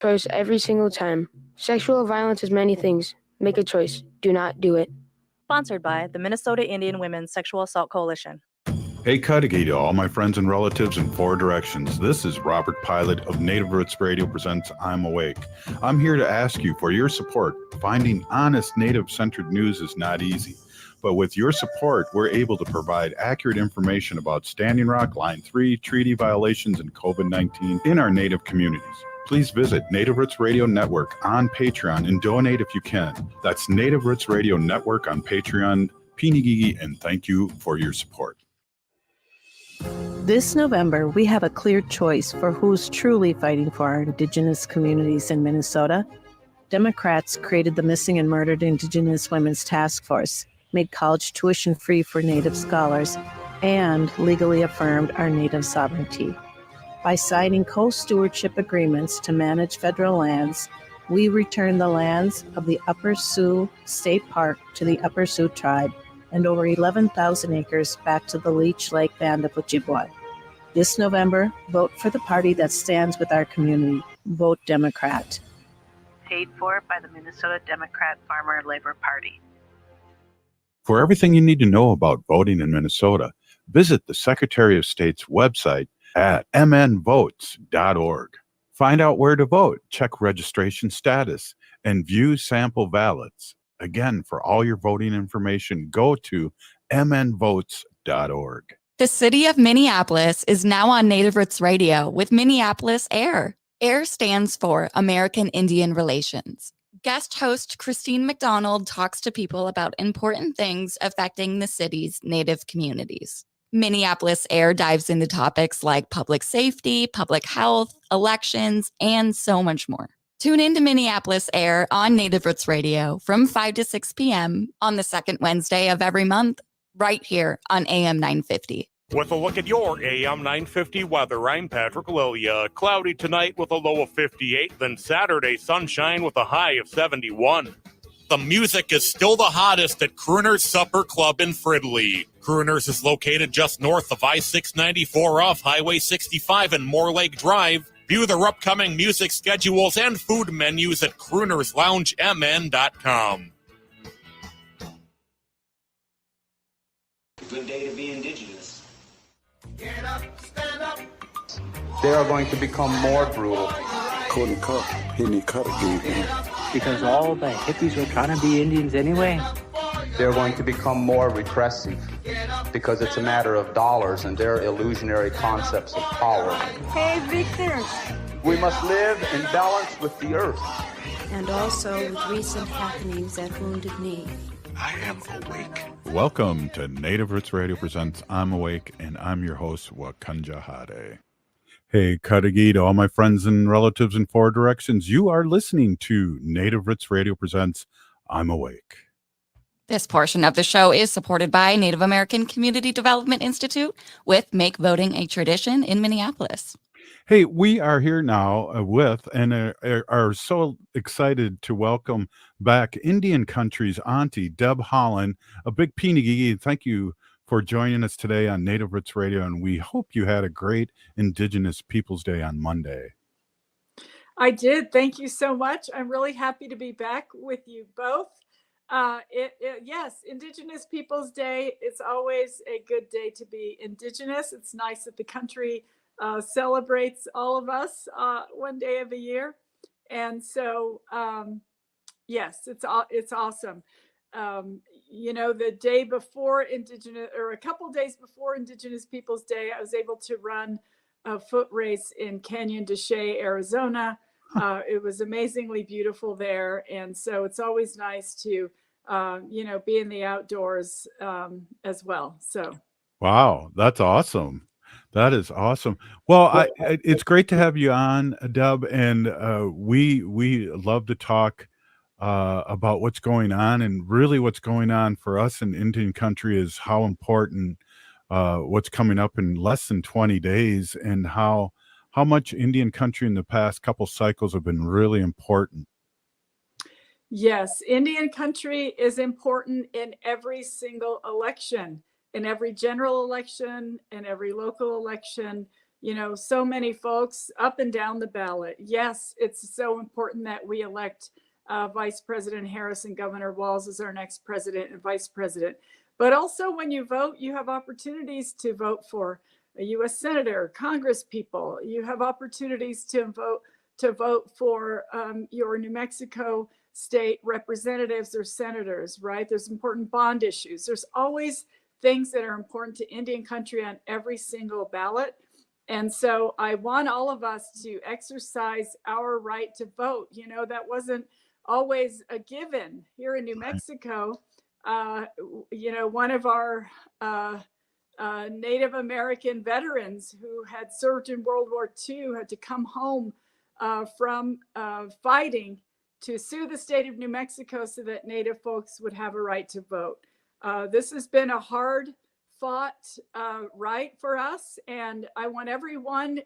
choice every single time. Sexual violence is many things. Make a choice. Do not do it. Sponsored by the Minnesota Indian Women's Sexual Assault Coalition. Hey, Cudahy to all my friends and relatives in four directions. This is Robert Pilot of Native Roots Radio presents I'm Awake. I'm here to ask you for your support. Finding honest Native-centered news is not easy. But with your support, we're able to provide accurate information about Standing Rock, Line 3, treaty violations, and COVID-19 in our Native communities. Please visit Native Roots Radio Network on Patreon and donate if you can. That's Native Roots Radio Network on Patreon. Pinigigi, and thank you for your support. This November, we have a clear choice for who's truly fighting for our Indigenous communities in Minnesota. Democrats created the Missing and Murdered Indigenous Women's Task Force, made college tuition free for Native scholars, and legally affirmed our Native sovereignty. By signing co-stewardship agreements to manage federal lands, we return the lands of the Upper Sioux State Park to the Upper Sioux tribe and over 11,000 acres back to the Leech Lake Band of Ojibwa. This November, vote for the party that stands with our community. Vote Democrat. Paid for by the Minnesota Democrat Farmer Labor Party. For everything you need to know about voting in Minnesota, visit the Secretary of State's website at mnvotes.org. Find out where to vote, check registration status, and view sample ballots. Again, for all your voting information, go to mnvotes.org. The city of Minneapolis is now on Native Roots Radio with Minneapolis AIR. AIR stands for American Indian Relations. Guest host Christine McDonald talks to people about important things affecting the city's Native communities. Minneapolis AIR dives into topics like public safety, public health, elections, and so much more. Tune in to Minneapolis AIR on Native Roots Radio from 5 to 6 p.m. on the second Wednesday of every month, right here on AM 950. With a look at your AM 950 weather, I'm Patrick Lilia. Cloudy tonight with a low of 58, then Saturday sunshine with a high of 71. The music is still the hottest at Crooner's Supper Club in Fridley. Crooner's is located just north of I-694 off Highway 65 and Moore Lake Drive. View their upcoming music schedules and food menus at croonersloungemn.com. Good day to be Indigenous. Get up, stand up. They are going to become more brutal. Couldn't cut. He need cut again. Because all the hippies were trying to be Indians anyway. They're going to become more repressive because it's a matter of dollars and their illusionary concepts of power. Hey, Victor. We must live in balance with the earth. And also with recent happenings at Wounded Knee. I am awake. Welcome to Native Roots Radio presents I'm Awake, and I'm your host, Wakanja Hade. Hey, Cudahy to all my friends and relatives in four directions. You are listening to Native Roots Radio presents I'm Awake. This portion of the show is supported by Native American Community Development Institute with Make Voting a Tradition in Minneapolis. Hey, we are here now with and are so excited to welcome back Indian Country's auntie, Deb Haaland, a big Pinigigi. Thank you for joining us today on Native Roots Radio, and we hope you had a great Indigenous Peoples Day on Monday. I did. Thank you so much. I'm really happy to be back with you both. Yes, Indigenous Peoples Day. It's always a good day to be Indigenous. It's nice that the country celebrates all of us one day of the year. And so, yes, it's awesome. The day before a couple days before Indigenous Peoples Day, I was able to run a foot race in Canyon de Chelly, Arizona. It was amazingly beautiful there. And so it's always nice to, be in the outdoors as well. So. Wow, that's awesome. That is awesome. Well, it's great to have you on, Deb, and we love to talk about what's going on, and really what's going on for us in Indian country is how important what's coming up in less than 20 days and how much Indian country in the past couple cycles have been really important. Yes, Indian country is important in every single election, in every general election, in every local election. so many folks up and down the ballot. Yes, it's so important that we elect Vice President Harris and Governor Walz as our next president and vice president. But also when you vote, you have opportunities to vote for a U.S. Senator, Congress people. You have opportunities to vote for your New Mexico state representatives or senators, right? There's important bond issues. There's always things that are important to Indian country on every single ballot. And so I want all of us to exercise our right to vote. That wasn't always a given here in New Mexico. One of our Native American veterans who had served in World War II had to come home from fighting to sue the state of New Mexico so that Native folks would have a right to vote. This has been a hard fought right for us. And I want everyone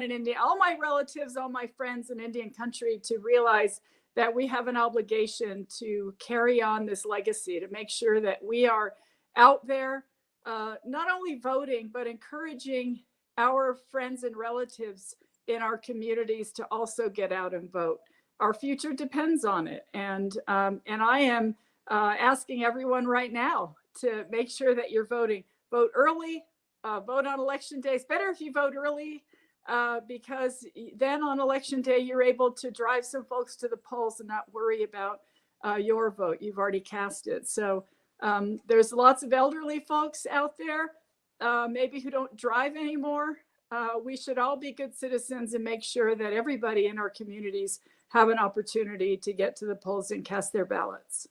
in India, all my relatives, all my friends in Indian country to realize that we have an obligation to carry on this legacy, to make sure that we are out there, not only voting, but encouraging our friends and relatives in our communities to also get out and vote. Our future depends on it. And I am asking everyone right now to make sure that you're voting. Vote early, vote on election day. It's better if you vote early because then on election day, you're able to drive some folks to the polls and not worry about your vote. You've already cast it. So there's lots of elderly folks out there, maybe who don't drive anymore. We should all be good citizens and make sure that everybody in our communities have an opportunity to get to the polls and cast their ballots.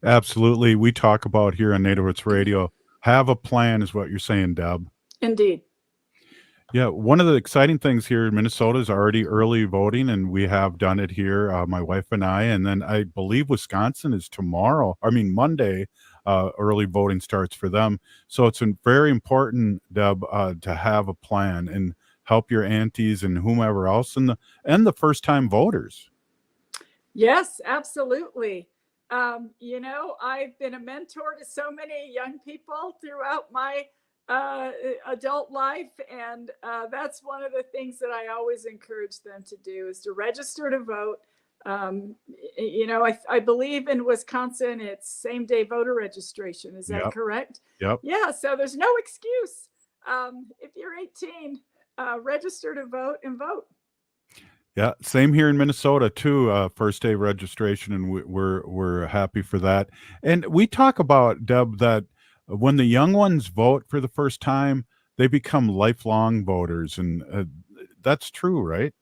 Absolutely. We talk about here on Native Roots Radio, have a plan is what you're saying, Deb. Indeed. Yeah, one of the exciting things here in Minnesota is already early voting, and we have done it here, my wife and I. And then I believe Wisconsin is Monday, early voting starts for them. So it's very important, Deb, to have a plan and help your aunties and whomever else and the first-time voters. Yes, absolutely. I've been a mentor to so many young people throughout my adult life. And that's one of the things that I always encourage them to do is to register to vote. I believe in Wisconsin, it's same day voter registration. Is that correct? Yep. Yeah. So there's no excuse. If you're 18, register to vote and vote. Yeah, same here in Minnesota too. First day registration, and we're happy for that. And we talk about, Deb, that when the young ones vote for the first time, they become lifelong voters, and that's true, right?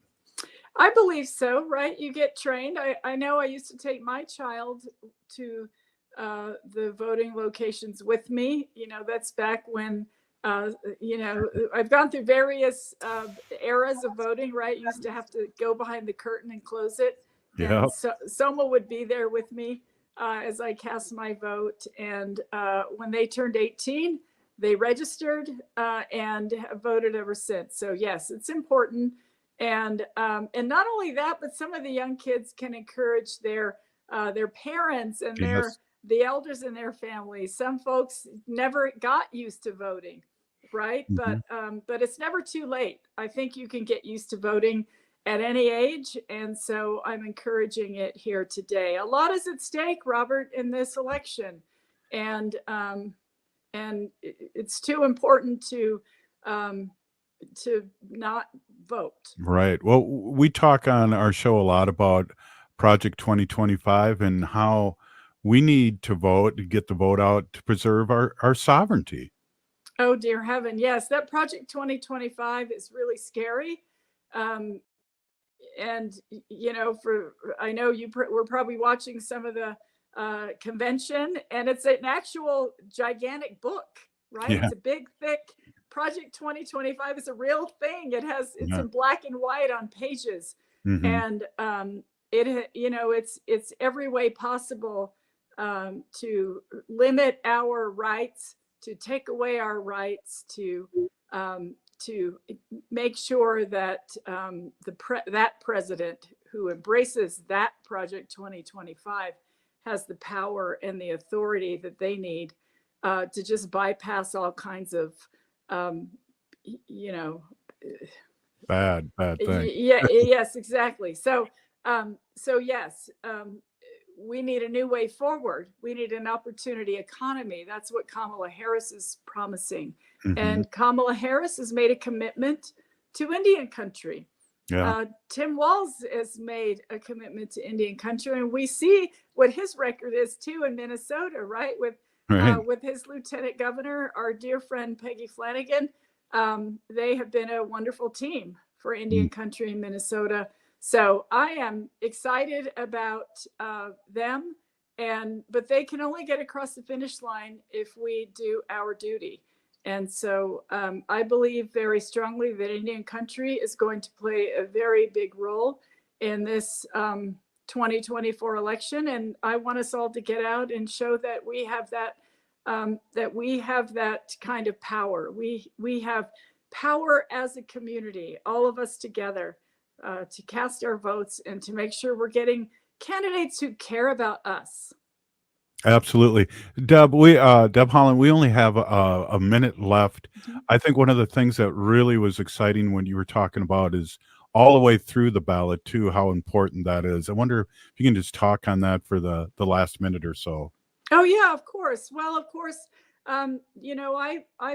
I believe so. Right, you get trained. I know. I used to take my child to the voting locations with me. That's back when. I've gone through various eras of voting, right? You used to have to go behind the curtain and close it. Yeah. So Soma would be there with me as I cast my vote. And when they turned 18, they registered and have voted ever since. So yes, it's important. And not only that, but some of the young kids can encourage their parents and the elders in their families. Some folks never got used to voting. Right. Mm-hmm. But it's never too late. I think you can get used to voting at any age. And so I'm encouraging it here today. A lot is at stake, Robert, in this election. And it's too important to not vote. Right. Well, we talk on our show a lot about Project 2025 and how we need to vote to get the vote out to preserve our sovereignty. Oh, dear heaven. Yes, that Project 2025 is really scary. And, I know we're probably watching some of the convention, and it's an actual gigantic book, right? Yeah. It's a big, thick Project 2025 is a real thing. It's in black and white on pages. Mm-hmm. And it's every way possible to limit our rights, to take away our rights, to make sure that that president who embraces that Project 2025 has the power and the authority that they need to just bypass all kinds of you know, Bad thing. yes, exactly. So yes, we need a new way forward. We need an opportunity economy. That's what Kamala Harris is promising. Mhm. And Kamala Harris has made a commitment to Indian country. Yeah. Tim Walz has made a commitment to Indian country, and we see what his record is too in Minnesota, right? With his lieutenant governor, our dear friend Peggy Flanagan. They have been a wonderful team for Indian country in Minnesota. So I am excited about them, but they can only get across the finish line if we do our duty. And so I believe very strongly that Indian country is going to play a very big role in this 2024 election. And I want us all to get out and show that we have that kind of power. We have power as a community, all of us together, to cast our votes and to make sure we're getting candidates who care about us. Absolutely. Deb Haaland, we only have a minute left. I think one of the things that really was exciting when you were talking about is all the way through the ballot too, how important that is. I wonder if you can just talk on that for the last minute or so. Oh yeah, of course. Well, of course, I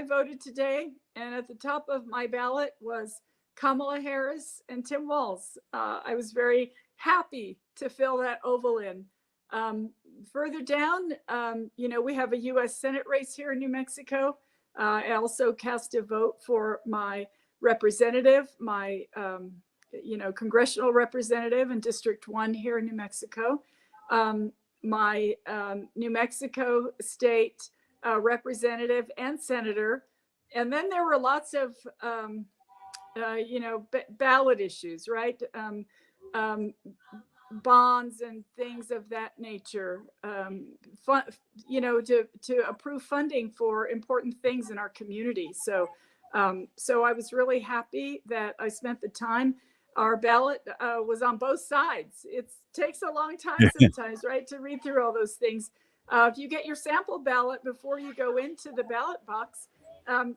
voted today, and at the top of my ballot was Kamala Harris and Tim Walz. I was very happy to fill that oval in. Further down, we have a U.S. Senate race here in New Mexico. I also cast a vote for my representative, my congressional representative in District 1 here in New Mexico. My New Mexico state representative and senator. And then there were lots of, ballot issues, right? Bonds and things of that nature, to approve funding for important things in our community. So I was really happy that I spent the time. Our ballot was on both sides. It takes a long time sometimes, right, to read through all those things. If you get your sample ballot before you go into the ballot box,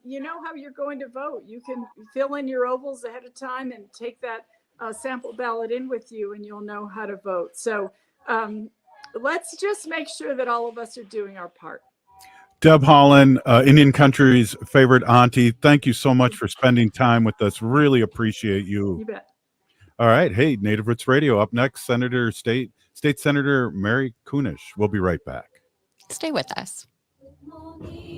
you know how you're going to vote. You can fill in your ovals ahead of time and take that sample ballot in with you, and you'll know how to vote. So let's just make sure that all of us are doing our part. Deb Haaland, Indian country's favorite auntie, thank you so much for spending time with us. Really appreciate you. You bet. All right. Hey, Native Roots Radio. Up next, State Senator Mary Kunesh. We'll be right back. Stay with us.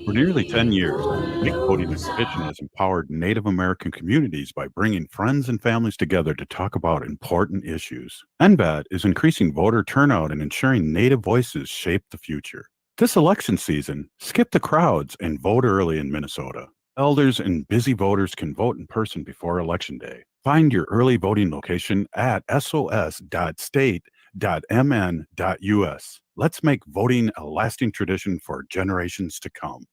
For nearly 10 years, Make Voting a Tradition has empowered Native American communities by bringing friends and families together to talk about important issues. NBAT is increasing voter turnout and ensuring Native voices shape the future. This election season, skip the crowds and vote early in Minnesota. Elders and busy voters can vote in person before Election Day. Find your early voting location at sos.state.mn.us. Let's make voting a lasting tradition for generations to come.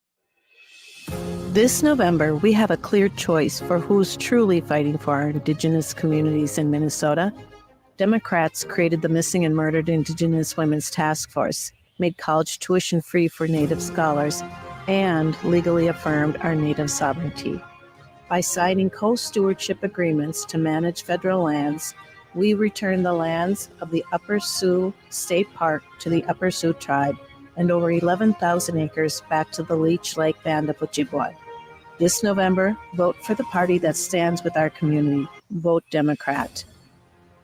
This November, we have a clear choice for who's truly fighting for our Indigenous communities in Minnesota. Democrats created the Missing and Murdered Indigenous Women's Task Force, made college tuition free for Native scholars, and legally affirmed our Native sovereignty. By signing co-stewardship agreements to manage federal lands, we return the lands of the Upper Sioux State Park to the Upper Sioux tribe and over 11,000 acres back to the Leech Lake Band of Ojibwa. This November, vote for the party that stands with our community. Vote Democrat.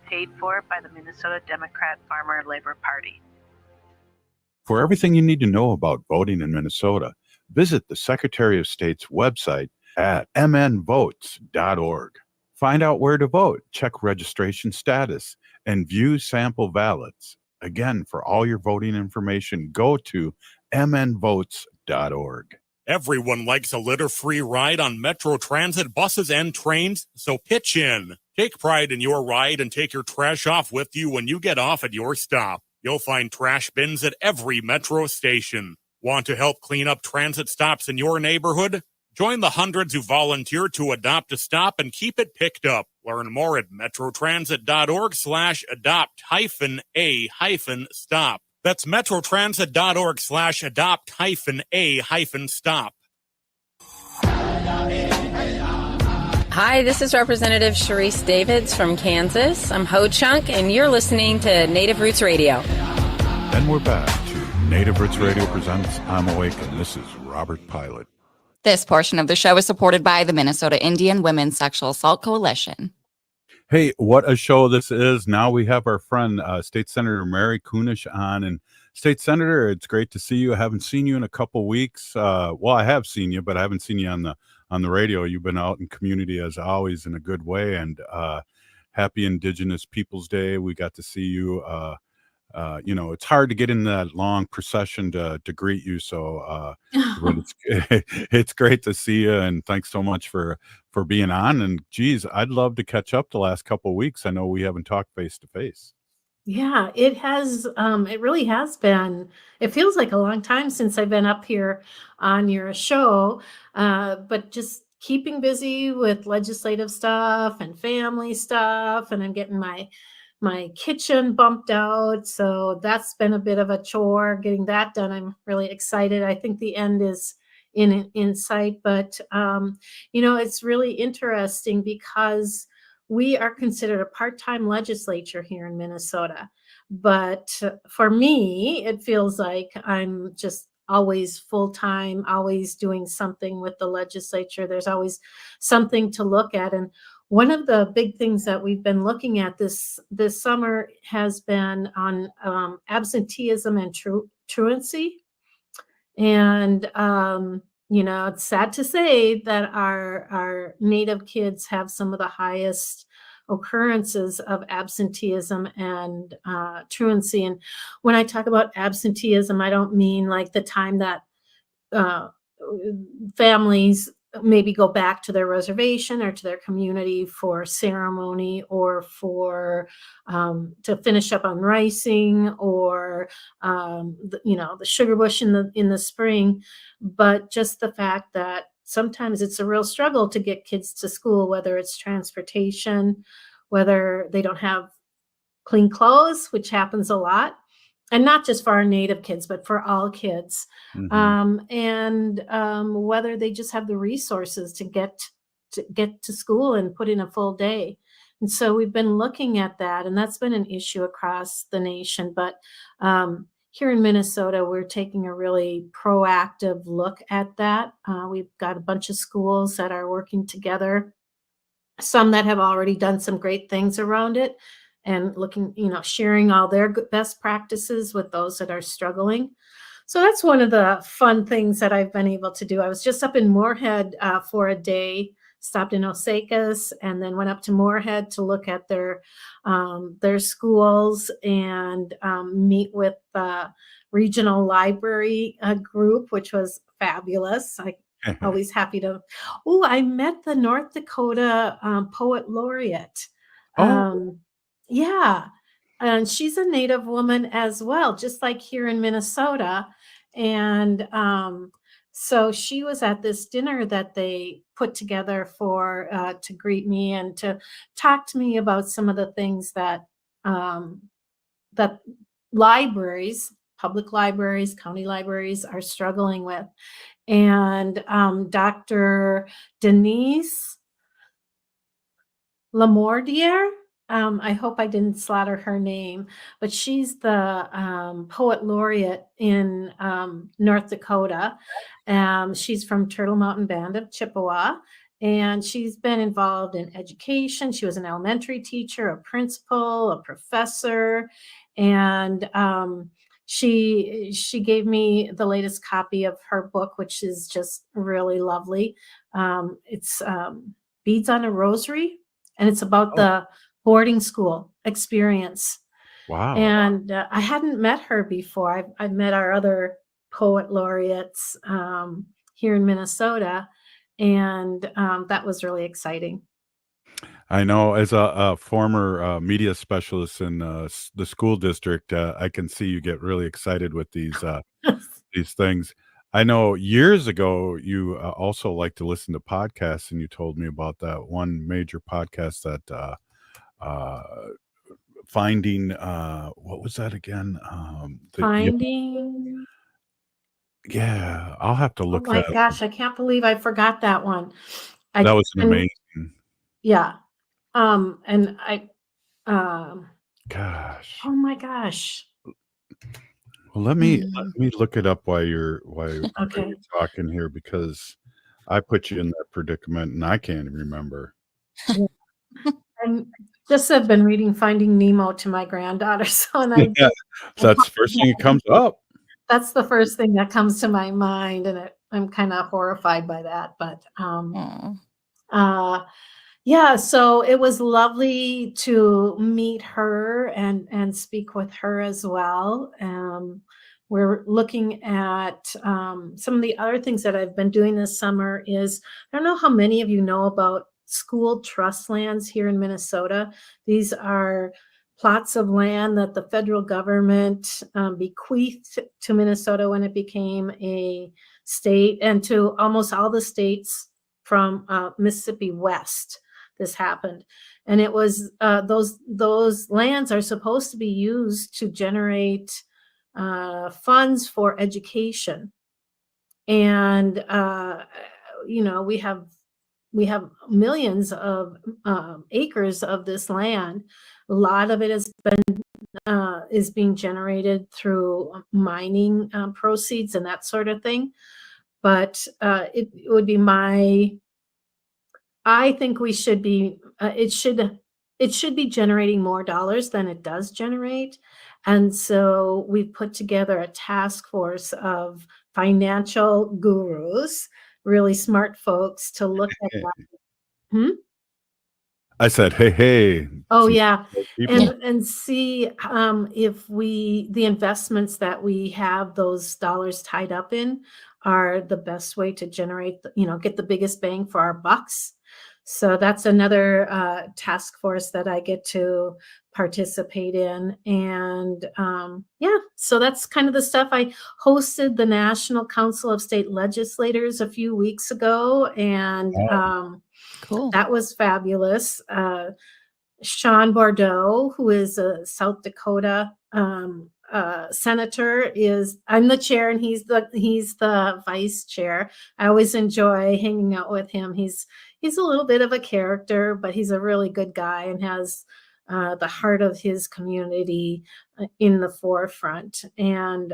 Paid for by the Minnesota Democrat Farmer Labor Party. For everything you need to know about voting in Minnesota, visit the Secretary of State's website at mnvotes.org. Find out where to vote, check registration status, and view sample ballots. Again, for all your voting information, go to mnvotes.org. Everyone likes a litter-free ride on Metro Transit buses and trains, so pitch in. Take pride in your ride and take your trash off with you when you get off at your stop. You'll find trash bins at every Metro station. Want to help clean up transit stops in your neighborhood? Join the hundreds who volunteer to adopt a stop and keep it picked up. Learn more at metrotransit.org/adopt-a-stop. That's metrotransit.org/adopt-a-stop. Hi, this is Representative Sharice Davids from Kansas. I'm Ho Chunk, and you're listening to Native Roots Radio. And we're back to Native Roots Radio presents I'm Awake, and this is Robert Pilot. This portion of the show is supported by the Minnesota Indian Women's Sexual Assault Coalition. Hey, what a show this is. Now we have our friend, State Senator Mary Kunesh on. And State Senator, it's great to see you. I haven't seen you in a couple weeks. Well, I have seen you, but I haven't seen you on the radio. You've been out in community as always in a good way. And happy Indigenous Peoples Day. We got to see you. It's hard to get in that long procession to greet you. So but it's great to see you. And thanks so much for being on. And geez, I'd love to catch up the last couple of weeks. I know we haven't talked face to face. Yeah, it has. It really has been. It feels like a long time since I've been up here on your show, but just keeping busy with legislative stuff and family stuff, and I'm getting my kitchen bumped out, so that's been a bit of a chore getting that done. I'm really excited. I think the end is in sight, but it's really interesting because we are considered a part-time legislature here in Minnesota. But for me, it feels like I'm just always full-time, always doing something with the legislature. There's always something to look at. And one of the big things that we've been looking at this summer has been on absenteeism and truancy. And it's sad to say that our Native kids have some of the highest occurrences of absenteeism and truancy. And when I talk about absenteeism, I don't mean like the time that families maybe go back to their reservation or to their community for ceremony or for to finish up on ricing or the sugar bush in the spring, but just the fact that sometimes it's a real struggle to get kids to school, whether it's transportation, whether they don't have clean clothes, which happens a lot. And not just for our Native kids, but for all kids. Mm-hmm. Whether they just have the resources to get to school and put in a full day. And so we've been looking at that, and that's been an issue across the nation. But here in Minnesota, we're taking a really proactive look at that. We've got a bunch of schools that are working together, some that have already done some great things around it, and looking, sharing all their best practices with those that are struggling. So that's one of the fun things that I've been able to do. I was just up in Moorhead for a day, stopped in Osakis, and then went up to Moorhead to look at their schools and meet with the regional library group, which was fabulous. Always happy to. Oh, I met the North Dakota poet laureate. Yeah. And she's a Native woman as well, just like here in Minnesota. And so she was at this dinner that they put together for to greet me and to talk to me about some of the things that that libraries, public libraries, county libraries are struggling with. And Dr. Denise Lamordier, I hope I didn't slaughter her name, but she's the poet laureate in North Dakota. She's from Turtle Mountain Band of Chippewa, and she's been involved in education. She was an elementary teacher, a principal, a professor, and she gave me the latest copy of her book, which is just really lovely. It's Beads on a Rosary, and it's about the boarding school experience. Wow. And I hadn't met her before. I've met our other poet laureates here in Minnesota, and that was really exciting. I know, as a former media specialist in the school district, I can see you get really excited with these things. I know years ago you also like to listen to podcasts, and you told me about that one major podcast that Finding, what was that again? Finding. Yeah, I'll have to look Oh my that up. gosh, I can't believe I forgot that one. That was an amazing. Yeah. And Gosh. oh my gosh. Well, let me look it up while you're Okay. talking here, because I put you in that predicament and I can't remember. Yeah. And just have been reading Finding Nemo to my granddaughter, so and Yeah, that's the first thing that comes up. that's the first thing that comes to my mind, and I'm kind of horrified by that. But yeah, so it was lovely to meet her and speak with her as well. We're looking at some of the other things that I've been doing this summer is, I don't know how many of you know about school trust lands here in Minnesota. These are plots of land that the federal government bequeathed to Minnesota when it became a state, and to almost all the states from Mississippi west. This happened, and it was those lands are supposed to be used to generate funds for education, and we have millions of acres of this land. A lot of it has been is being generated through mining proceeds and that sort of thing. But it would be I think we should be it should be generating more dollars than it does generate. And so we've put together a task force of financial gurus, really smart folks, to look at that. I said, hey. Oh yeah. People. And see if the investments that we have those dollars tied up in are the best way to generate, get the biggest bang for our bucks. So that's another task force that I get to participate in. And yeah, so that's kind of the stuff. I hosted the National Council of State Legislators a few weeks ago, and cool. That was fabulous. Sean Bordeaux, who is a South Dakota senator, I'm the chair and he's the vice chair. I always enjoy hanging out with him. He's a little bit of a character, but he's a really good guy and has the heart of his community in the forefront. And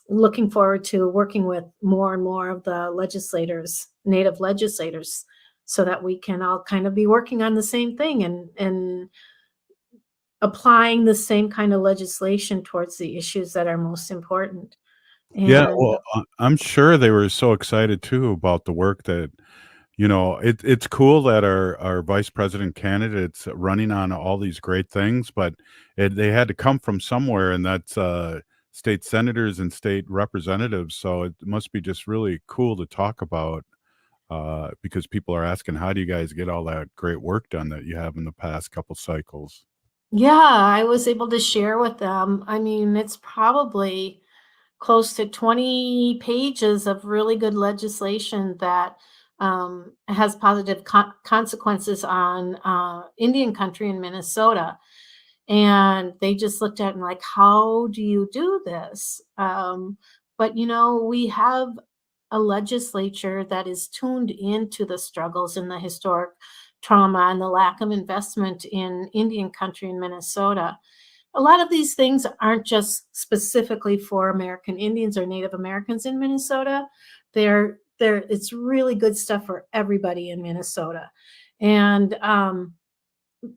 looking forward to working with more and more of the native legislators, so that we can all kind of be working on the same thing and applying the same kind of legislation towards the issues that are most important. Yeah, And well, I'm sure they were so excited too about the work that, it's cool that our vice president candidate's running on all these great things, but they had to come from somewhere, and that's state senators and state representatives. So it must be just really cool to talk about, because people are asking, how do you guys get all that great work done that you have in the past couple cycles? yeah, I was able to share with them. I mean, it's probably close to 20 pages of really good legislation that has positive consequences on Indian country in Minnesota. And they just looked at it and like, how do you do this? But we have a legislature that is tuned into the struggles and the historic trauma and the lack of investment in Indian country in Minnesota. A lot of these things aren't just specifically for American Indians or Native Americans in Minnesota. It's really good stuff for everybody in Minnesota. And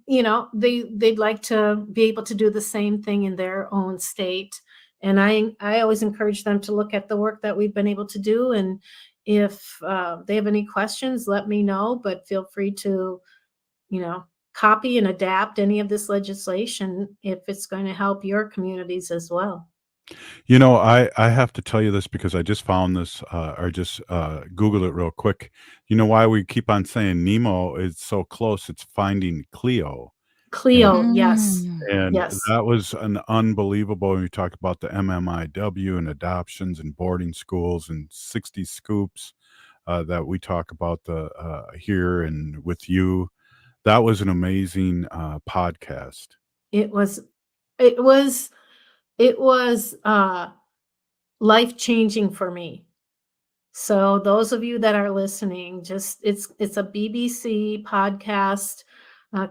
they'd like to be able to do the same thing in their own state. And I always encourage them to look at the work that we've been able to do. And if they have any questions, let me know, but feel free to, copy and adapt any of this legislation if it's going to help your communities as well. I have to tell you this because I just found this, or just Googled it real quick. You know why we keep on saying Nemo is so close? It's Finding Cleo. Cleo, yes. And yes. that was an unbelievable, when we talked about the MMIW and adoptions and boarding schools and 60 scoops that we talk about here and with you. That was an amazing podcast. It was life-changing for me. So those of you that are listening, just it's a BBC podcast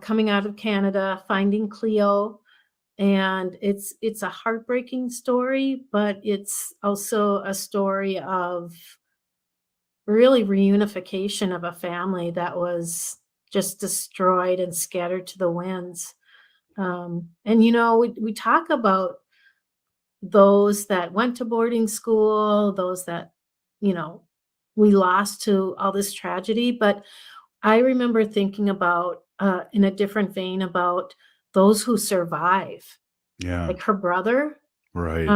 coming out of Canada, Finding Cleo, and it's a heartbreaking story, but it's also a story of really reunification of a family that was just destroyed and scattered to the winds. And we talk about those that went to boarding school, those that, we lost to all this tragedy. But I remember thinking about, in a different vein, about those who survive. Yeah. Like her brother, Right.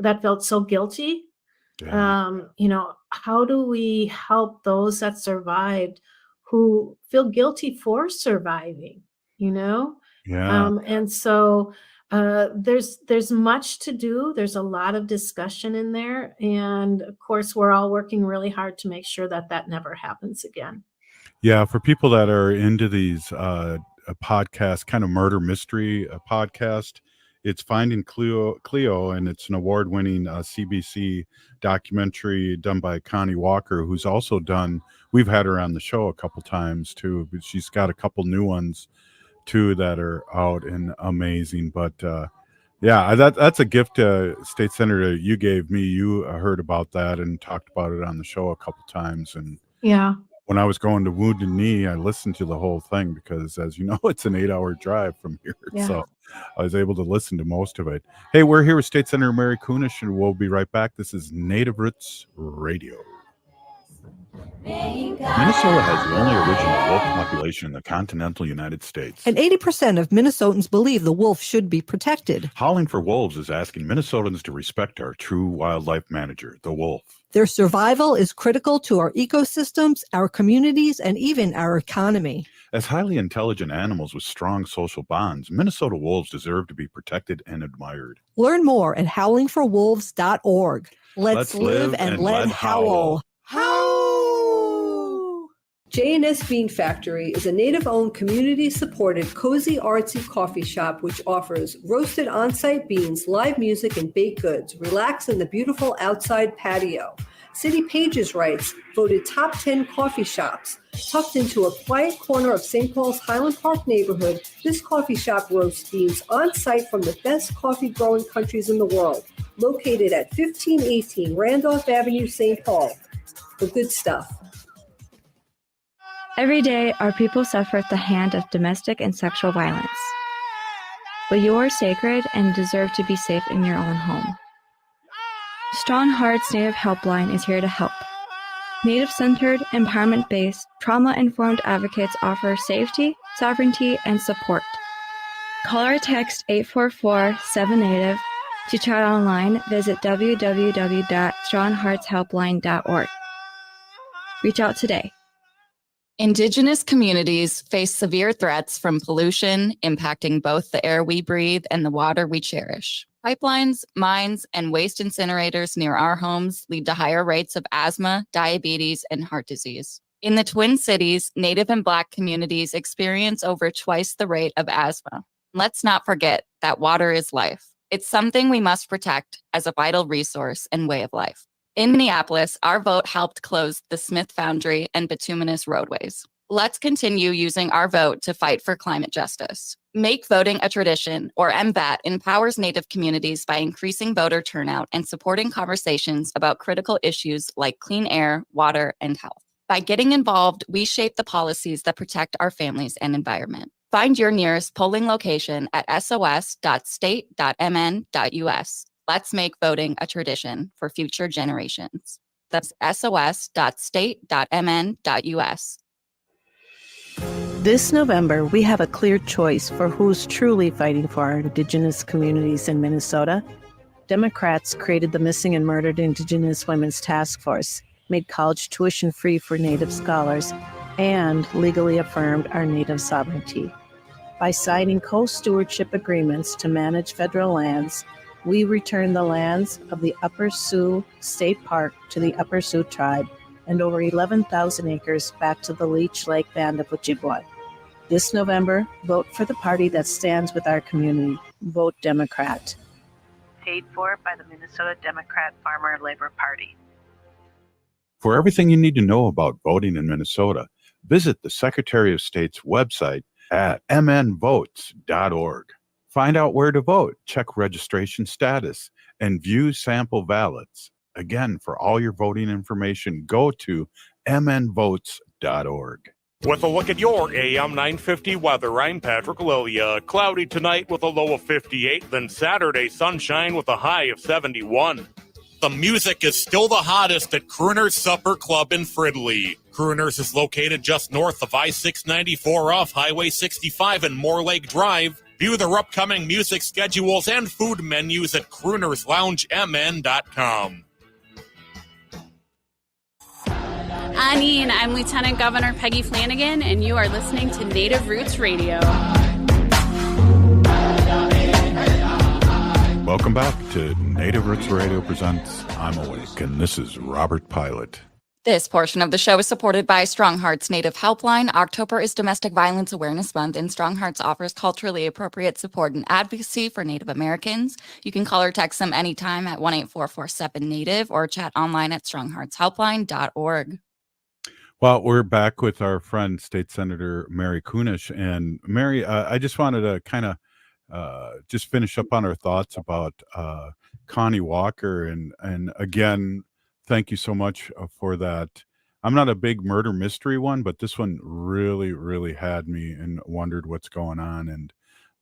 that felt so guilty. Yeah. How do we help those that survived who feel guilty for surviving, Yeah. and so there's much to do. There's a lot of discussion in there. And of course, we're all working really hard to make sure that that never happens again. Yeah, for people that are into these podcast, kind of murder mystery podcast, it's Finding Cleo, and it's an award-winning CBC documentary done by Connie Walker, who's also done. We've had her on the show a couple times too, but she's got a couple new ones too that are out and amazing. But yeah, that's a gift, State Senator, you gave me. You heard about that and talked about it on the show a couple times, and Yeah. when I was going to Wounded Knee, I listened to the whole thing because, as you know, it's an 8-hour drive from here. Yeah. So I was able to listen to most of it. Hey, we're here with State Senator Mary Kunesh, and we'll be right back. This is Native Roots Radio. Minnesota has the only original wolf population in the continental United States. And 80% of Minnesotans believe the wolf should be protected. Howling for Wolves is asking Minnesotans to respect our true wildlife manager, the wolf. Their survival is critical to our ecosystems, our communities, and even our economy. As highly intelligent animals with strong social bonds, Minnesota wolves deserve to be protected and admired. Learn more at howlingforwolves.org. Let's live and let howl. J&S Bean Factory is a native-owned, community-supported, cozy, artsy coffee shop which offers roasted on-site beans, live music, and baked goods. Relax in the beautiful outside patio. City Pages writes, voted top 10 coffee shops. Tucked into a quiet corner of St. Paul's Highland Park neighborhood, this coffee shop roasts beans on-site from the best coffee-growing countries in the world. Located at 1518 Randolph Avenue, St. Paul. The good stuff. Every day, our people suffer at the hand of domestic and sexual violence. But you are sacred and deserve to be safe in your own home. Strong Hearts Native Helpline is here to help. Native-centered, empowerment-based, trauma-informed advocates offer safety, sovereignty, and support. Call or text 844-7NATIVE. To chat online, visit www.strongheartshelpline.org. Reach out today. Indigenous communities face severe threats from pollution impacting both the air we breathe and the water we cherish. Pipelines, mines, and waste incinerators near our homes lead to higher rates of asthma, diabetes, and heart disease. In the Twin Cities, Native and Black communities experience over twice the rate of asthma. Let's not forget that water is life. It's something we must protect as a vital resource and way of life. In Minneapolis, our vote helped close the Smith Foundry and bituminous roadways. Let's continue using our vote to fight for climate justice. Make voting a tradition, or MVAT, empowers Native communities by increasing voter turnout and supporting conversations about critical issues like clean air, water, and health. By getting involved, we shape the policies that protect our families and environment. Find your nearest polling location at sos.state.mn.us. Let's make voting a tradition for future generations. That's sos.state.mn.us. This November, we have a clear choice for who's truly fighting for our Indigenous communities in Minnesota. Democrats created the Missing and Murdered Indigenous Women's Task Force, made college tuition free for Native scholars, and legally affirmed our Native sovereignty. By signing co-stewardship agreements to manage federal lands, we return the lands of the Upper Sioux State Park to the Upper Sioux tribe and over 11,000 acres back to the Leech Lake Band of Ojibwa. This November, vote for the party that stands with our community. Vote Democrat. Paid for by the Minnesota Democrat Farmer Labor Party. For everything you need to know about voting in Minnesota, visit the Secretary of State's website at mnvotes.org. Find out where to vote, check registration status, and view sample ballots. Again, for all your voting information, go to mnvotes.org. With a look at your AM 950 weather, I'm Patrick Lilia. Cloudy tonight with a low of 58, then Saturday sunshine with a high of 71. The music is still the hottest at Crooner's Supper Club in Fridley. Crooner's is located just north of I-694 off Highway 65 and Moore Lake Drive. View their upcoming music schedules and food menus at croonersloungemn.com. Annie, I'm Lieutenant Governor Peggy Flanagan, and you are listening to Native Roots Radio. Welcome back to Native Roots Radio presents I'm Awake, and this is Robert Pilot. This portion of the show is supported by Strong Hearts Native Helpline. October is Domestic Violence Awareness Month, and Strong Hearts offers culturally appropriate support and advocacy for Native Americans. You can call or text them anytime at 1-844-7-NATIVE or chat online at strongheartshelpline.org. Well, we're back with our friend, State Senator Mary Kunesh. And Mary, I just wanted to kind of just finish up on our thoughts about Connie Walker. And again, thank you so much for that. I'm not a big murder mystery one, but this one really, really had me and wondered what's going on. And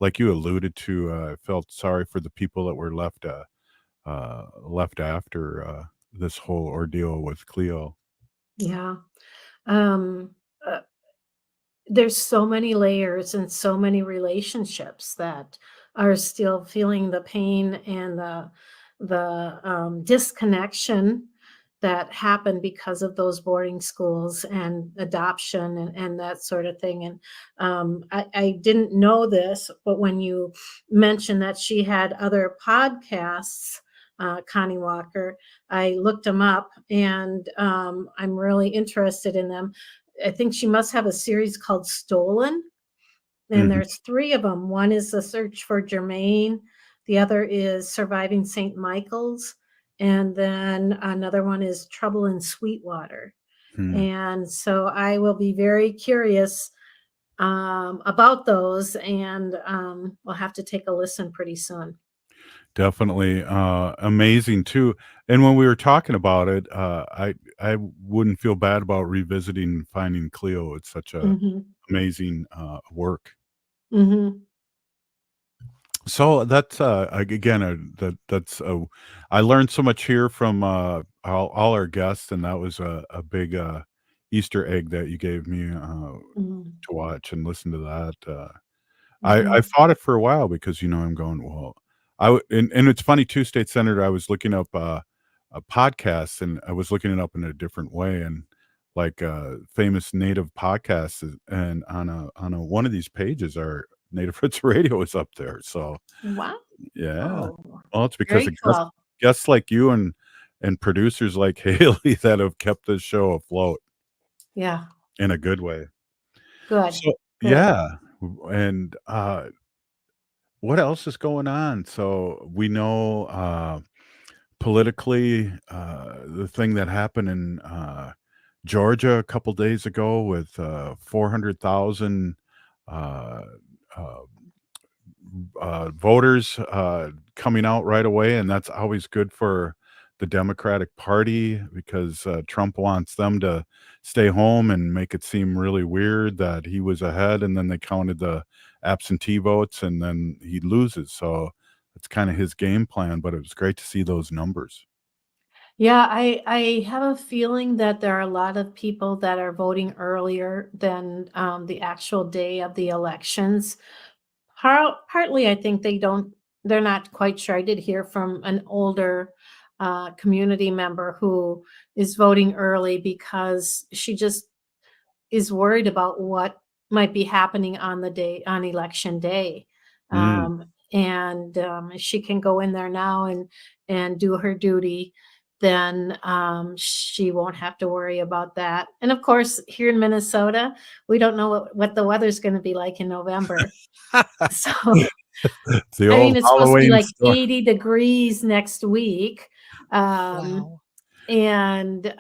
like you alluded to, I felt sorry for the people that were left after this whole ordeal with Cleo. Yeah. There's so many layers and so many relationships that are still feeling the pain and the disconnection that happened because of those boarding schools and adoption and that sort of thing. And I didn't know this, but when you mentioned that she had other podcasts, Connie Walker, I looked them up, and I'm really interested in them. I think she must have a series called Stolen, and there's 3 of them. One is The Search for Jermaine, the other is Surviving St. Michael's, and then another one is Trouble in Sweetwater. And so I will be very curious about those, and we'll have to take a listen pretty soon. Definitely amazing too. And when we were talking about it, I wouldn't feel bad about revisiting and finding Cleo. It's such a amazing work. So that's again that's I learned so much here from all our guests, and that was a big Easter egg that you gave me to watch and listen to that. I fought it for a while because I'm going, well, and it's funny too, State Senator, I was looking up a podcast, and I was looking it up in a different way, and like famous Native podcasts, and on a one of these pages, our Native Roots Radio is up there. So wow, yeah, well, it's because of cool. guests like you and producers like Haley that have kept this show afloat. Yeah, in a good way. Good. So yeah, and what else is going on? So we know politically the thing that happened in Georgia a couple days ago with 400,000 voters coming out right away, and that's always good for the Democratic Party because Trump wants them to stay home and make it seem really weird that he was ahead, and then they counted the absentee votes and then he loses. So it's kind of his game plan, but it was great to see those numbers. Yeah, I have a feeling that there are a lot of people that are voting earlier than the actual day of the elections. Partly, I think they're not quite sure. I did hear from an older community member who is voting early because she just is worried about what might be happening on election day. And if she can go in there now and do her duty, then she won't have to worry about that. And of course, here in Minnesota, we don't know what the weather's going to be like in November. So it's it's supposed to be like story. 80 degrees next week. Wow. and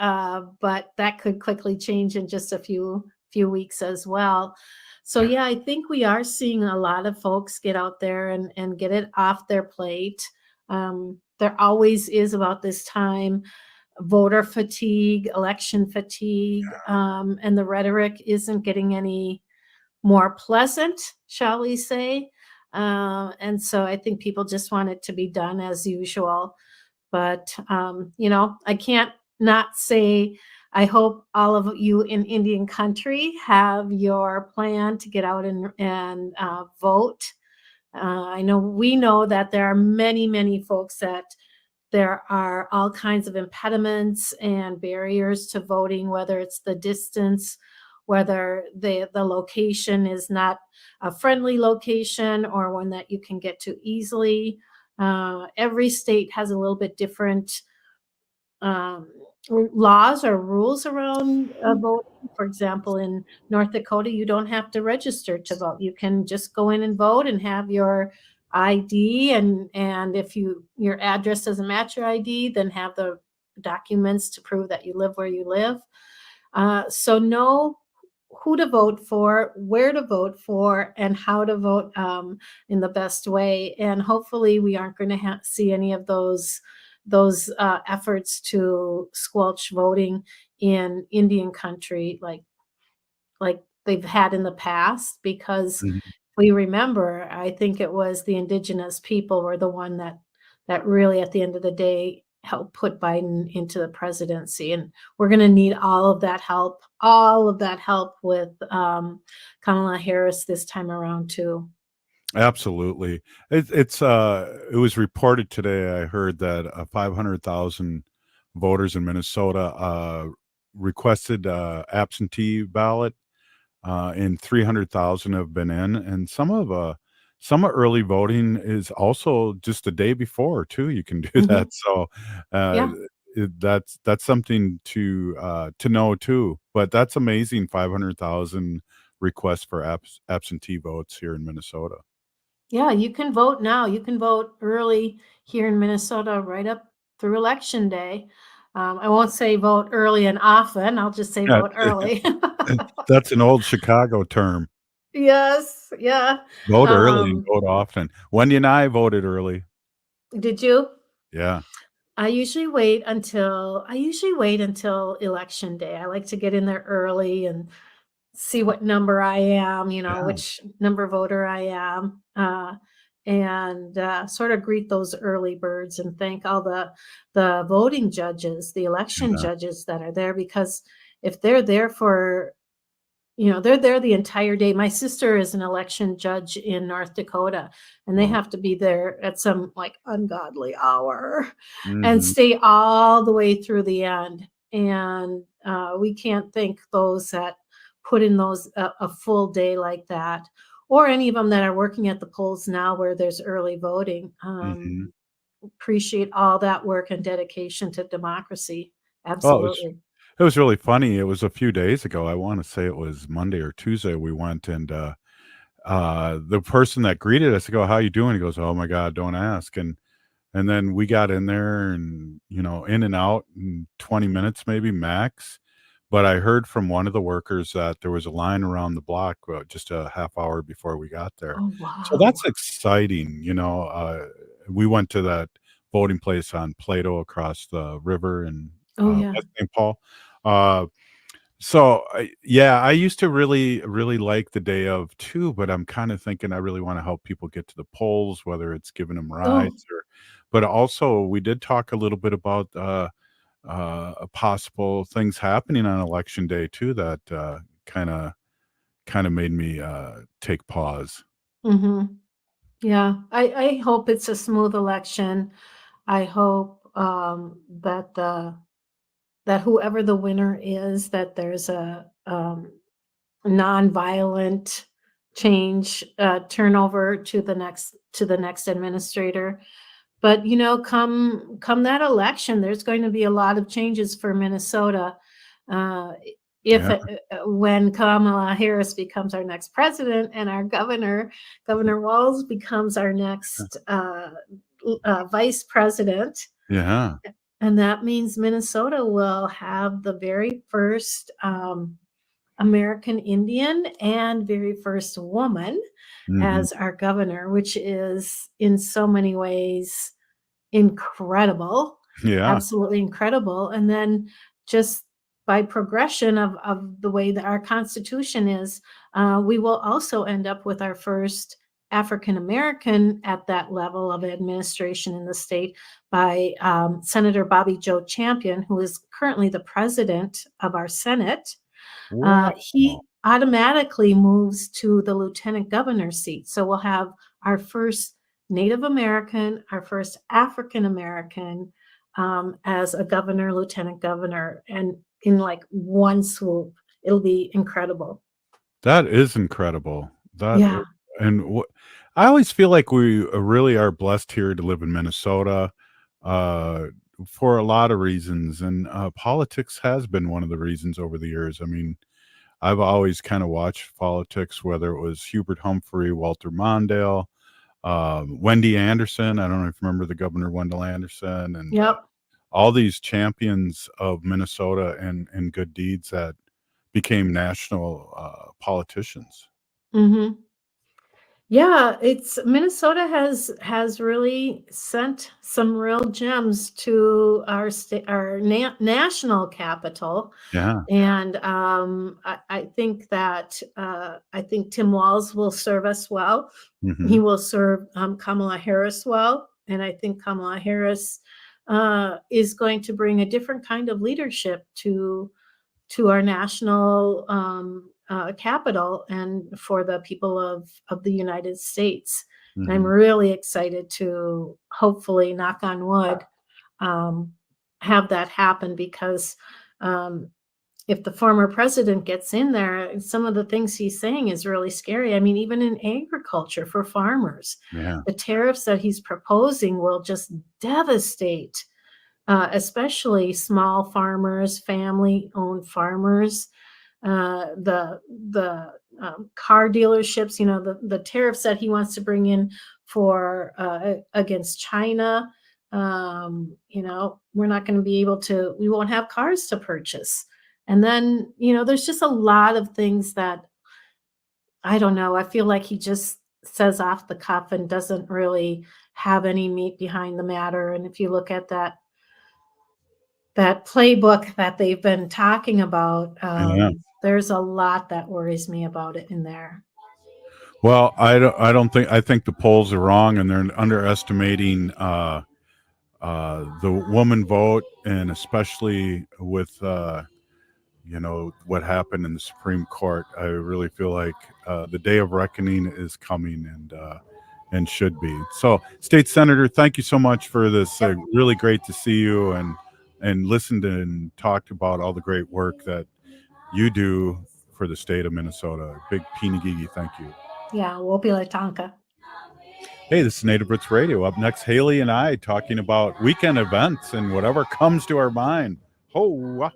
but that could quickly change in just a few weeks as well. So yeah, I think we are seeing a lot of folks get out there and get it off their plate. There always is about this time voter fatigue, election fatigue, and the rhetoric isn't getting any more pleasant, shall we say. And so I think people just want it to be done as usual. But, I can't not say I hope all of you in Indian country have your plan to get out and vote. We know that there are many, many folks that there are all kinds of impediments and barriers to voting, whether it's the distance, whether the location is not a friendly location or one that you can get to easily. Every state has a little bit different laws or rules around voting. For example, in North Dakota, you don't have to register to vote. You can just go in and vote and have your ID, and if your address doesn't match your ID, then have the documents to prove that you live where you live. So know who to vote for, where to vote for, and how to vote in the best way. And hopefully we aren't going to see any of those efforts to squelch voting in Indian country like they've had in the past, because we remember, I think it was the indigenous people were the one that really at the end of the day helped put Biden into the presidency. And we're going to need all of that help with Kamala Harris this time around too. Absolutely. It was reported today, I heard that 500,000 voters in Minnesota requested absentee ballot, and 300,000 have been in. And some of early voting is also just the day before too. You can do that. So that's something to know too. But that's amazing. 500,000 requests for absentee votes here in Minnesota. Yeah, you can vote now. You can vote early here in Minnesota right up through election day. I won't say vote early and often. I'll just say vote early. That's an old Chicago term. Yes, yeah. Vote early and vote often. Wendy and I voted early. Did you? Yeah. I usually wait until election day. I like to get in there early and see what number I am, which number voter I am, and sort of greet those early birds and thank all the voting judges, the election judges that are there, because if they're there for, they're there the entire day. My sister is an election judge in North Dakota, and they have to be there at some like ungodly hour and stay all the way through the end. And we can't thank those that put in those a full day like that, or any of them that are working at the polls now where there's early voting. Appreciate all that work and dedication to democracy. Absolutely. It was really funny. It was a few days ago. I want to say it was Monday or Tuesday. We went, and the person that greeted us, I go, "How you doing?" He goes, "Oh my God, don't ask." And then we got in there, and in and out in 20 minutes maybe max. But I heard from one of the workers that there was a line around the block just a half hour before we got there. Oh, wow. So that's exciting. We went to that voting place on Plato across the river in West St. Paul. I used to really, really like the day of too, but I'm kind of thinking I really want to help people get to the polls, whether it's giving them rides but also we did talk a little bit about possible things happening on election day too that kind of made me take pause. Yeah, I hope it's a smooth election. I hope that whoever the winner is, that there's a nonviolent change, turnover to the next administrator. But come that election, there's going to be a lot of changes for Minnesota. When Kamala Harris becomes our next president and our Governor Walz becomes our next vice president. And that means Minnesota will have the very first American Indian and very first woman as our governor, which is in so many ways incredible. Yeah. Absolutely incredible. And then just by progression of the way that our Constitution is, we will also end up with our first African American at that level of administration in the state by Senator Bobby Joe Champion, who is currently the president of our Senate. Wow. He automatically moves to the lieutenant governor seat. So we'll have our first Native American, our first African American as a governor, lieutenant governor, and in like one swoop. It'll be incredible. That is incredible. Yeah. I always feel like we really are blessed here to live in Minnesota for a lot of reasons, and politics has been one of the reasons over the years. I mean, I've always kind of watched politics, whether it was Hubert Humphrey, Walter Mondale, Wendy Anderson. I don't know if you remember the governor, Wendell Anderson, and Yep. all these champions of Minnesota and good deeds that became national politicians. Mm-hmm. Yeah, it's Minnesota has really sent some real gems to our state, our national capital. Yeah. And I think that I think Tim Walz will serve us well. He will serve Kamala Harris well, and I think Kamala Harris is going to bring a different kind of leadership to our national capital and for the people of the United States. And I'm really excited to hopefully, knock on wood, have that happen, because if the former president gets in there, some of the things he's saying is really scary. I mean, even in agriculture for farmers, the tariffs that he's proposing will just devastate especially small farmers, family-owned farmers, the car dealerships. You know, the tariffs that he wants to bring in for against China. You know, we're not going to be able to. We won't have cars to purchase. And then, you know, there's just a lot of things that I don't know. I feel like he just says off the cuff and doesn't really have any meat behind the matter. And if you look at that playbook that they've been talking about, there's a lot that worries me about it in there. Well, I think the polls are wrong, and they're underestimating the woman vote, and especially with you know, what happened in the Supreme Court. I really feel like the day of reckoning is coming, and should be. So, State Senator, thank you so much for this. Really great to see you and listened and talked about all the great work that you do for the state of Minnesota. Big Pinagigi, thank you. Yeah, Wopila Tonka. Hey, this is Native Roots Radio. Up next, Haley and I talking about weekend events and whatever comes to our mind. Ho!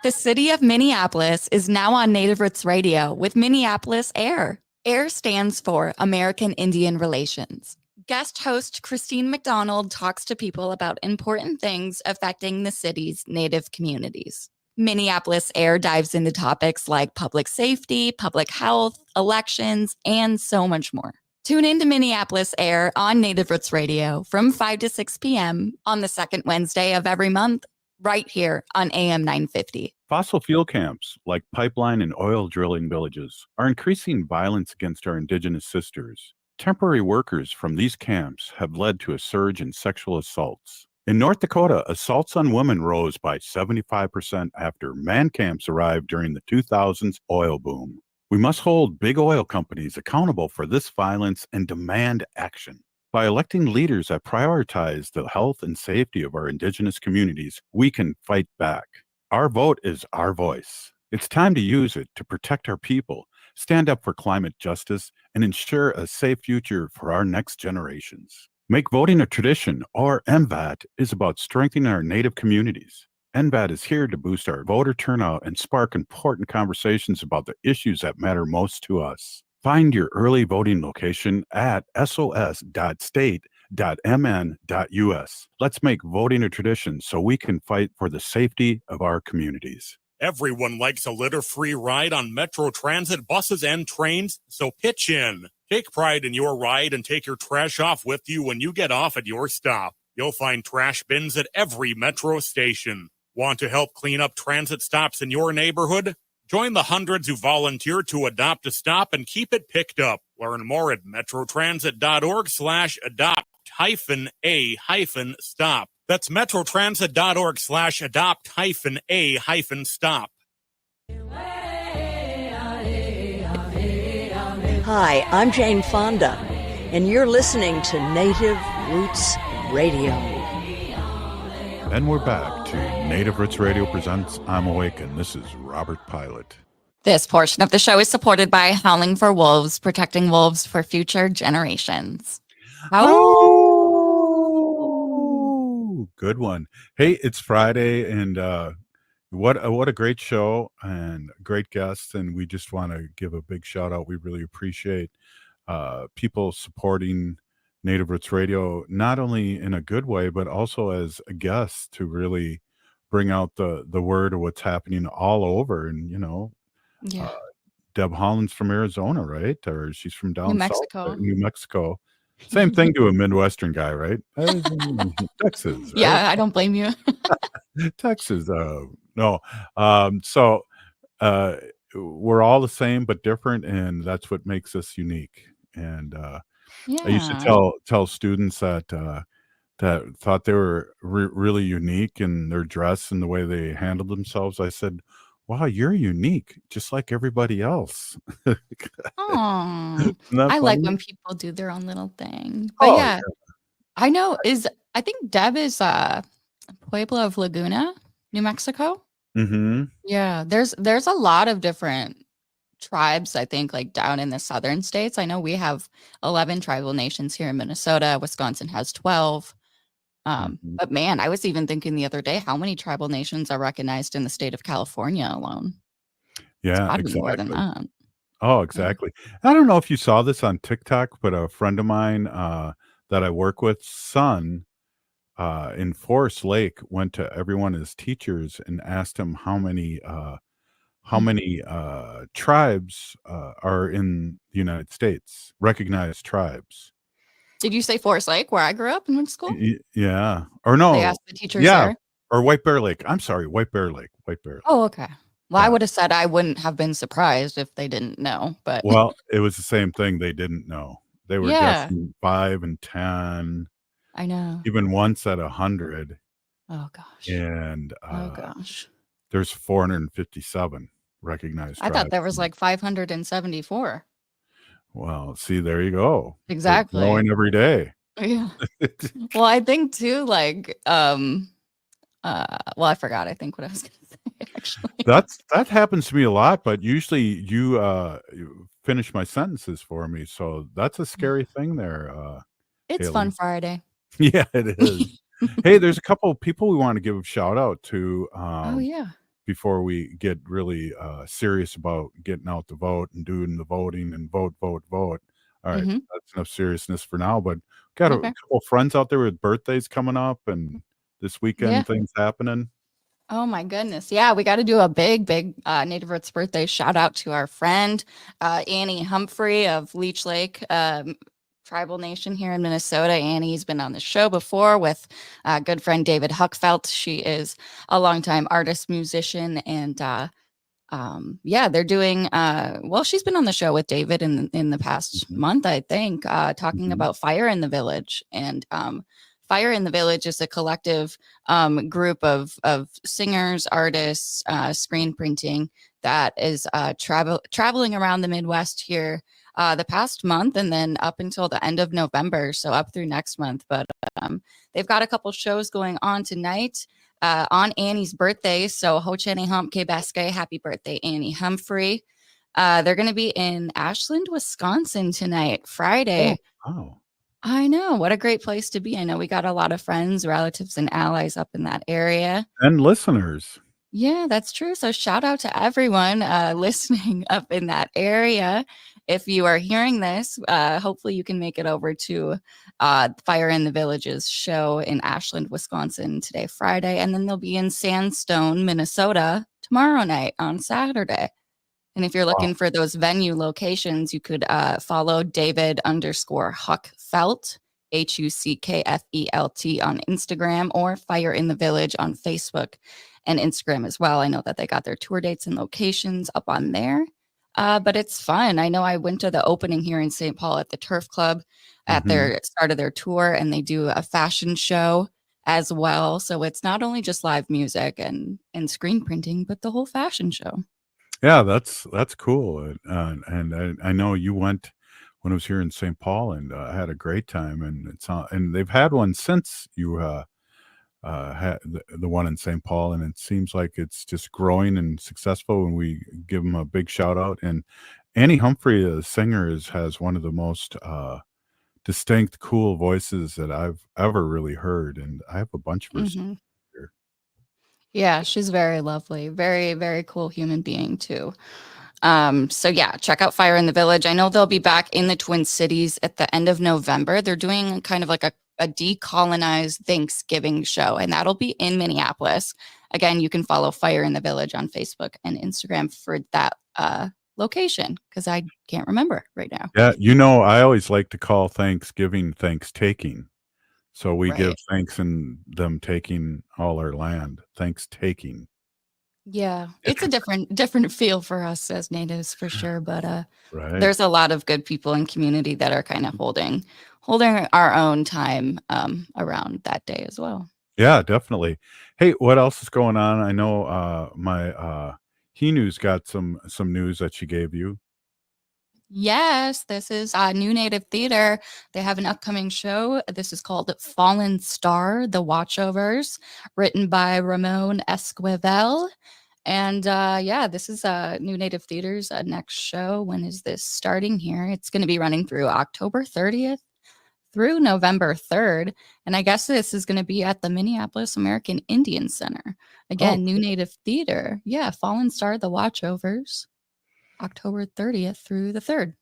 The city of Minneapolis is now on Native Roots Radio with Minneapolis AIR. AIR stands for American Indian Relations. Guest host Christine McDonald talks to people about important things affecting the city's Native communities. Minneapolis AIR dives into topics like public safety, public health, elections, and so much more. Tune in to Minneapolis AIR on Native Roots Radio from 5 to 6 p.m. on the second Wednesday of every month, right here on AM 950. Fossil fuel camps, like pipeline and oil drilling villages, are increasing violence against our Indigenous sisters. Temporary workers from these camps have led to a surge in sexual assaults. In North Dakota, assaults on women rose by 75% after man camps arrived during the 2000s oil boom. We must hold big oil companies accountable for this violence and demand action. By electing leaders that prioritize the health and safety of our Indigenous communities, we can fight back. Our vote is our voice. It's time to use it to protect our people, stand up for climate justice, and ensure a safe future for our next generations. Make voting a tradition, or MVAT, is about strengthening our Native communities. NVAT is here to boost our voter turnout and spark important conversations about the issues that matter most to us. Find your early voting location at sos.state vote.mn.us. Let's make voting a tradition so we can fight for the safety of our communities. Everyone likes a litter-free ride on Metro Transit buses and trains, so pitch in. Take pride in your ride and take your trash off with you when you get off at your stop. You'll find trash bins at every Metro station. Want to help clean up transit stops in your neighborhood? Join the hundreds who volunteer to adopt a stop and keep it picked up. Learn more at metrotransit.org/adopt-a-stop. That's metrotransit.org/adopt-a-stop. Hi, I'm Jane Fonda, and you're listening to Native Roots Radio. And we're back to Native Roots Radio presents I'm Awake, and this is Robert Pilot. This portion of the show is supported by Howling for Wolves, protecting wolves for future generations. Oh, good one. Hey, it's Friday, and what a great show and great guests, and we just want to give a big shout out. We really appreciate people supporting Native Roots Radio, not only in a good way, but also as a guest to really bring out the word of what's happening all over. And, Yeah. Deb Haaland's from Arizona, right? Or she's from down New south, Mexico. New Mexico. Same thing to a Midwestern guy, right? Texas. Right? Yeah, I don't blame you. Texas. No. So we're all the same but different, and that's what makes us unique. And I used to tell students that thought they were really unique in their dress and the way they handled themselves. I said, "Wow, you're unique, just like everybody else." Oh, Isn't that I like funny? when people do their own little thing. But Oh, yeah, I know I think Deb is Pueblo of Laguna, New Mexico. Mm-hmm. Yeah, there's a lot of different tribes, I think, like down in the southern states. I know we have 11 tribal nations here in Minnesota. Wisconsin has 12. But man, I was even thinking the other day, how many tribal nations are recognized in the state of California alone? Yeah, Gotta be more than exactly. that. Oh, exactly. I don't know if you saw this on TikTok, but a friend of mine that I work with, son, in Forest Lake, went to everyone as teachers and asked him how many tribes are in the United States, recognized tribes. Did you say Forest Lake, where I grew up and went to school? Yeah, or They no, asked the teachers yeah, there. or White Bear Lake. I'm sorry, White Bear Lake. Oh, okay. Well, I Yeah. would have said I wouldn't have been surprised if they didn't know, but Well, it was the same thing. They didn't know. They were yeah, guessing 5 and 10, I know. even once at 100, Oh gosh. and Oh gosh. there's 457 recognized I thought tribes. there was like 574. Well, see, there you go. They're Exactly. growing every day. Yeah. Well, I think too, like, well, I forgot, I think, what I was gonna say, actually. That happens to me a lot, but usually you finish my sentences for me, so that's a scary thing there, It's Haley. Fun Friday. Yeah, it is. Hey, there's a couple of people we want to give a shout out to Oh yeah. before we get really serious about getting out the vote and doing the voting and vote. All right, Mhm. that's enough seriousness for now, but got a Okay. couple friends out there with birthdays coming up and this weekend Yeah. things happening. Oh my goodness. Yeah, we got to do a big Native Roots birthday shout out to our friend Annie Humphrey of Leech Lake Tribal Nation here in Minnesota. Annie's been on the show before with good friend David Huckfelt. She is a longtime artist, musician, and yeah, they're doing well, she's been on the show with David in the past month, I think, talking about Fire in the Village. And Fire in the Village is a collective group of singers, artists, screen printing that is traveling around the Midwest here the past month and then up until the end of November, so up through next month. But they've got a couple shows going on tonight on Annie's birthday. So Ho Chene Hump Ke Beske, happy birthday, Annie Humphrey. They're going to be in Ashland, Wisconsin tonight, Friday. Oh. I know. What a great place to be. I know we got a lot of friends, relatives, and allies up in that area. And listeners. Yeah, that's true. So shout out to everyone listening up in that area. if you are hearing this, hopefully you can make it over to Fire in the Village's show in Ashland, Wisconsin today, Friday, and then they'll be in Sandstone, Minnesota tomorrow night on Saturday. And if you're looking for those venue locations, you could follow David_Huckfelt, HUCKFELT on Instagram, or Fire in the Village on Facebook and Instagram as well. I know that they got their tour dates and locations up on there. But it's fun. I know I went to the opening here in St. Paul at the Turf Club at their start of their tour, and they do a fashion show as well. So it's not only just live music and screen printing, but the whole fashion show. Yeah, that's cool. And I know you went when I was here in St. Paul, and I had a great time. And and they've had one since you had the one in St. Paul, and it seems like it's just growing and successful. And we give them a big shout out. And Annie Humphrey, the singer, has one of the most distinct, cool voices that I've ever really heard. And I have a bunch of her songs here. Yeah, she's very lovely. Very, very cool human being too. So yeah, check out Fire in the Village. I know they'll be back in the Twin Cities at the end of November. They're doing kind of like a decolonized Thanksgiving show, and that'll be in Minneapolis. Again, you can follow Fire in the Village on Facebook and Instagram for that location, because I can't remember right now. Yeah, I always like to call Thanksgiving thanks-taking. So we give thanks in them taking all our land. Thanks-taking. Yeah, it's a different feel for us as natives for sure, but there's a lot of good people in community that are kind of holding our own time around that day as well. Yeah, definitely. Hey, what else is going on? I know my Hinu's got some news that she gave you. Yes, this is New Native Theater. They have an upcoming show. This is called Fallen Star, The Watchovers, written by Ramon Esquivel. And yeah, this is New Native Theater's next show. When is this starting here? It's going to be running through October 30th through November 3rd. And I guess this is going to be at the Minneapolis American Indian Center. Again, New Native Theater. Yeah, Fallen Star, The Watchovers. October 30th through the 3rd.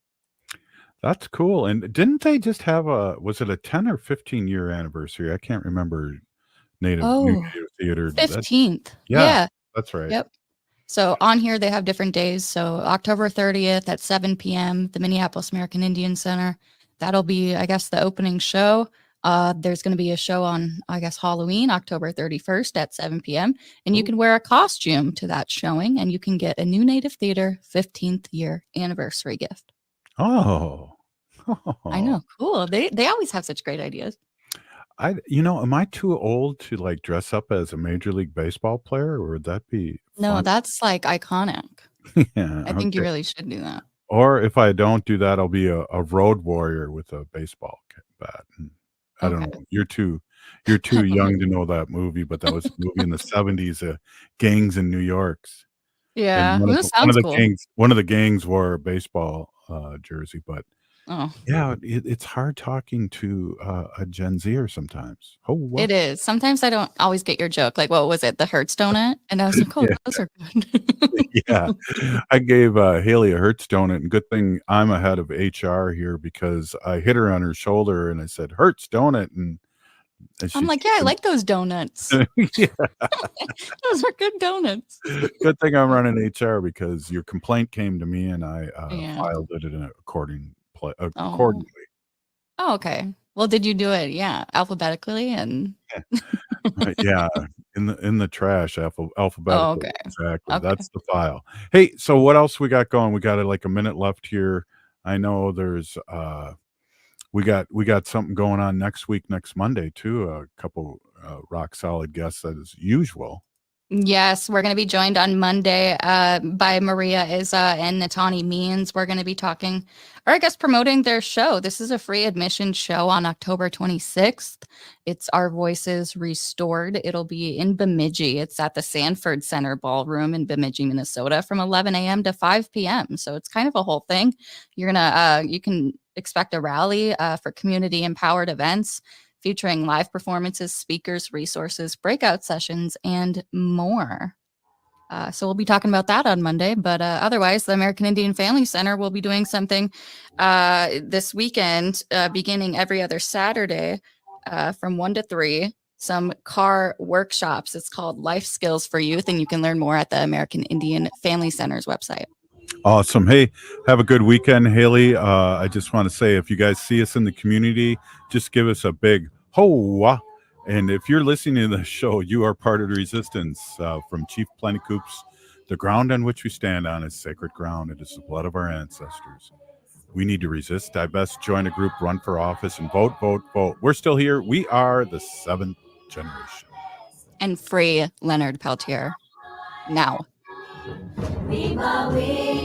That's cool. And didn't they just have was it a 10 or 15 year anniversary? I can't remember. New Native Theater. 15th. Yeah, that's right. Yep. So on here, they have different days. So October 30th at 7 p.m., the Minneapolis American Indian Center. That'll be, I guess, the opening show. There's going to be a show on, I guess, Halloween, October 31st at 7 p.m. And you can wear a costume to that showing, and you can get a New Native Theater 15th year anniversary gift. Oh. I know. Cool. They always have such great ideas. Am I too old to like dress up as a Major League Baseball player, or would that be No, fun? that's like iconic. Yeah, I think you okay. really should do that. Or if I don't do that, I'll be a road warrior with a baseball bat. And I don't know. You're too young to know that movie, but that was a movie in the 70s, gangs in New York. Yeah, And this sounds cool. one of the gangs wore a baseball jersey, but Oh, yeah, it's hard talking to a Gen Zer sometimes. Oh, what? it is. Sometimes I don't always get your joke. Like, what was it? The Hertz donut? And I was like, oh, Yeah. those are good. Yeah, I gave Haley a Hertz donut, and good thing I'm ahead of HR here because I hit her on her shoulder and I said Hertz donut, and she I'm like, yeah, I like those donuts. yeah. Those are good donuts. Good thing I'm running HR because your complaint came to me and I Yeah. filed it in accordingly. Oh. Oh, okay. Well, did you do it? Yeah, alphabetically and Yeah, in the trash alphabetically. Oh, okay. Exactly. Okay. That's the file. Hey, so what else we got going? We got like a minute left here. I know there's we got something going on next Monday too. A couple rock solid guests as usual. Yes, we're going to be joined on Monday by Maria Izza and Natani Means. We're going to be talking, or I guess promoting their show. This is a free admission show on October 26th. It's Our Voices Restored. It'll be in Bemidji. It's at the Sanford Center Ballroom in Bemidji, Minnesota from 11 a.m. to 5 p.m. So it's kind of a whole thing. You can expect a rally for community empowered events, featuring live performances, speakers, resources, breakout sessions, and more. So we'll be talking about that on Monday. But otherwise, the American Indian Family Center will be doing something this weekend, beginning every other Saturday from 1 to 3, some car workshops. It's called Life Skills for Youth, and you can learn more at the American Indian Family Center's website. Awesome. Hey, have a good weekend, Haley. I just want to say, if you guys see us in the community, just give us a big ho. And if you're listening to the show, you are part of the resistance. From Chief Plentycoops, the ground on which we stand on is sacred ground. It is the blood of our ancestors. We need to resist, divest, join a group, run for office, and vote, vote, vote. We're still here. We are the 7th generation. And free Leonard Peltier now. Viva we